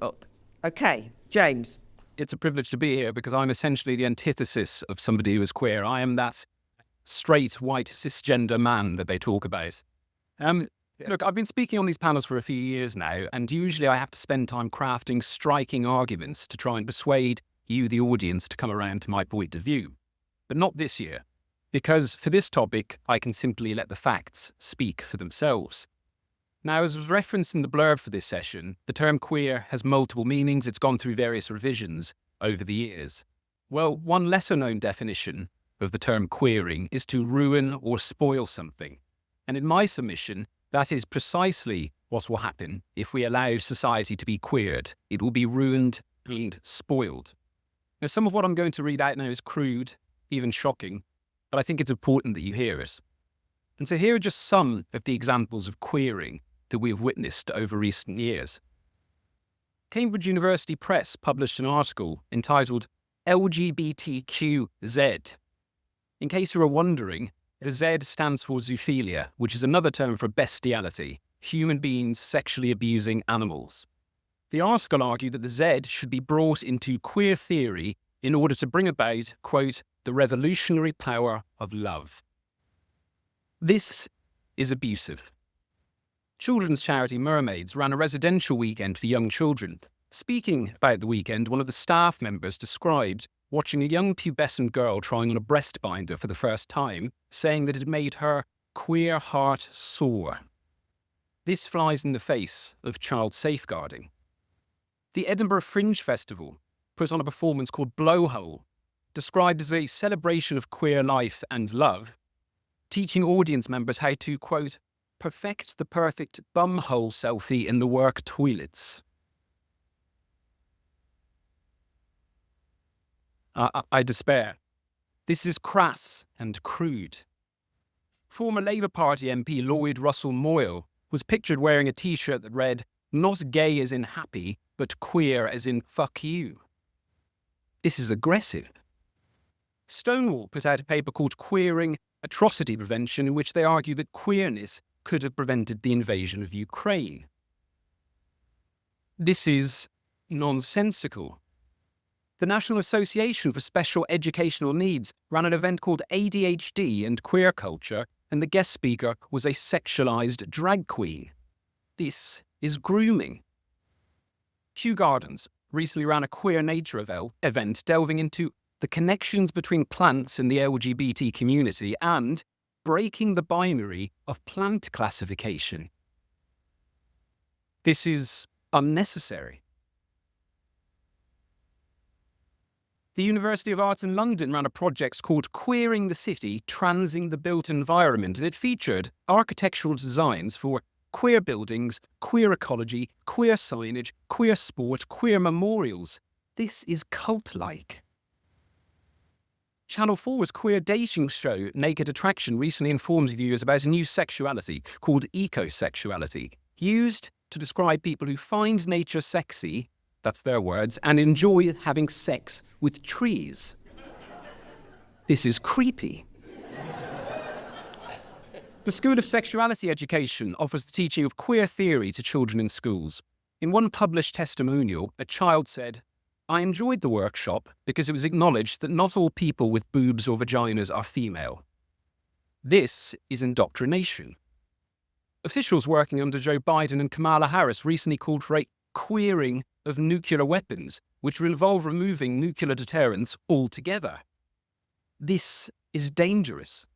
up. Okay, James. It's a privilege to be here because I'm essentially the antithesis of somebody who is queer. I am that straight, white, cisgender man that they talk about. Look, I've been speaking on these panels for a few years now, and usually I have to spend time crafting striking arguments to try and persuade you, the audience, to come around to my point of view. But not this year, because for this topic, I can simply let the facts speak for themselves. Now, as was referenced in the blurb for this session, the term queer has multiple meanings. It's gone through various revisions over the years. Well, one lesser-known definition of the term queering is to ruin or spoil something. And in my submission, that is precisely what will happen if we allow society to be queered. It will be ruined and spoiled. Now, some of what I'm going to read out now is crude, even shocking, but I think it's important that you hear it. And so here are just some of the examples of queering that we have witnessed over recent years. Cambridge University Press published an article entitled LGBTQZ. In case you were wondering, the Z stands for zoophilia, which is another term for bestiality, human beings sexually abusing animals. The article argued that the Z should be brought into queer theory in order to bring about, quote, the revolutionary power of love. This is abusive. Children's charity Mermaids ran a residential weekend for young children. Speaking about the weekend, one of the staff members described watching a young pubescent girl trying on a breast binder for the first time, saying that it made her queer heart sore. This flies in the face of child safeguarding. The Edinburgh Fringe Festival put on a performance called Blowhole, described as a celebration of queer life and love, teaching audience members how to, quote, perfect the perfect bumhole selfie in the work toilets. I despair. This is crass and crude. Former Labour Party MP Lloyd Russell Moyle was pictured wearing a t-shirt that read, not gay as in happy, but queer as in fuck you. This is aggressive. Stonewall put out a paper called Queering Atrocity Prevention, in which they argue that queerness could have prevented the invasion of Ukraine. This is nonsensical. The National Association for Special Educational Needs ran an event called ADHD and Queer Culture, and the guest speaker was a sexualized drag queen. This is grooming. Kew Gardens recently ran a Queer Nature event delving into the connections between plants and the LGBT community and breaking the binary of plant classification. This is unnecessary. The University of Arts in London ran a project called Queering the City, Transing the Built Environment, and it featured architectural designs for queer buildings, queer ecology, queer signage, queer sport, queer memorials. This is cult-like. Channel 4's queer dating show Naked Attraction recently informed viewers about a new sexuality called ecosexuality, used to describe people who find nature sexy, that's their words, and enjoy having sex with trees. This is creepy. The School of Sexuality Education offers the teaching of queer theory to children in schools. In one published testimonial, a child said, I enjoyed the workshop because it was acknowledged that not all people with boobs or vaginas are female. This is indoctrination. Officials working under Joe Biden and Kamala Harris recently called for a queering of nuclear weapons, which will involve removing nuclear deterrence altogether. This is dangerous.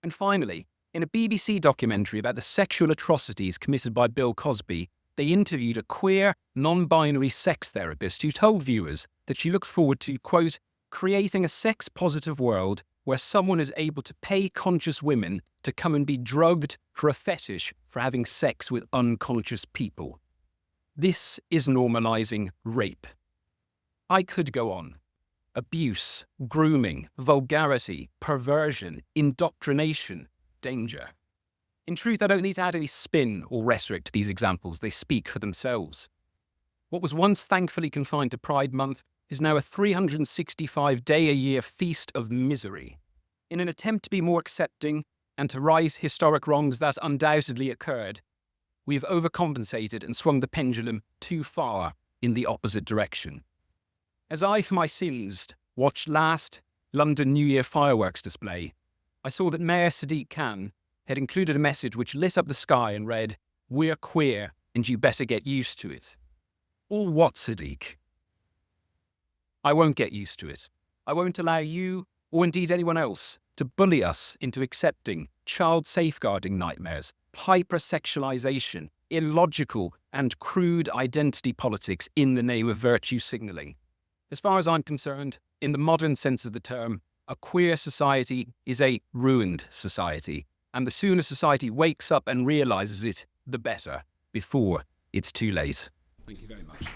And finally, in a BBC documentary about the sexual atrocities committed by Bill Cosby, they interviewed a queer, non-binary sex therapist who told viewers that she looked forward to, quote, creating a sex-positive world where someone is able to pay conscious women to come and be drugged for a fetish for having sex with unconscious people. This is normalizing rape. I could go on. Abuse, grooming, vulgarity, perversion, indoctrination, danger. In truth, I don't need to add any spin or rhetoric to these examples. They speak for themselves. What was once thankfully confined to Pride Month is now a 365-day-a-year feast of misery. In an attempt to be more accepting and to right historic wrongs that undoubtedly occurred, we have overcompensated and swung the pendulum too far in the opposite direction. As I, for my sins, watched last London New Year fireworks display, I saw that Mayor Sadiq Khan had included a message which lit up the sky and read, "We're queer and you better get used to it." Or what, Sadiq? I won't get used to it. I won't allow you, or indeed anyone else, to bully us into accepting child safeguarding nightmares, hypersexualization, illogical and crude identity politics in the name of virtue signalling. As far as I'm concerned, in the modern sense of the term, a queer society is a ruined society, and the sooner society wakes up and realizes it, the better, before it's too late. Thank you very much.